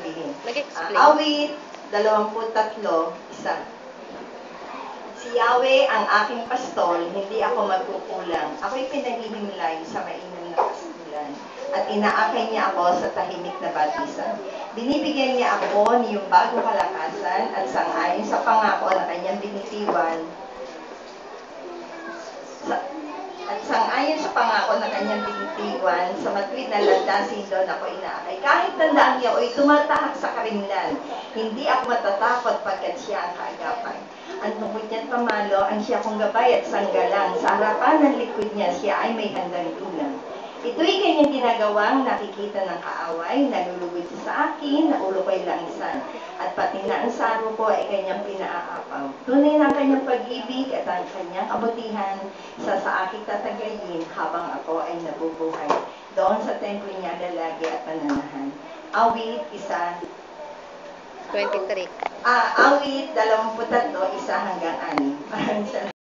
sasabihin. Nag-explain. Awit 23, 1. Si Yahweh ang aking pastol, hindi ako magkukulang. Ako'y pinaghihimlay sa mainam na pastulan, at inaakay niya ako sa tahimik na batisan. Binibigyan niya ako niyong bagong kalakasan at sangayon sa pangako na kanyang binitiwan, at sangayon sa pangako na kanyang binitiwan, sa matuwid na landasin doon ako inaakay. Kahit tandaan niya o'y tumatahak sa karimlan, hindi ako matatakot pagkat siya ang kaagapan. Ang tungkod niya't pamalo, ang siya kong gabay at sanggalang. Sa harapan ng likod niya, siya ay may handang tulang. Ito'y kanyang ginagawang nakikita ng kaaway, nalulugod siya sa akin, na ulo ko'y langsan. At pati na ang saro ko ay kanyang pinaaapaw. Tunay na ang kanyang pag-ibig at ang kanyang kabutihan sa aking tatagayin habang ako ay nabubuhay. Doon sa templo niya lalagi at pananahan. Awit 1. 23. Awit 23, 1 hanggang 6.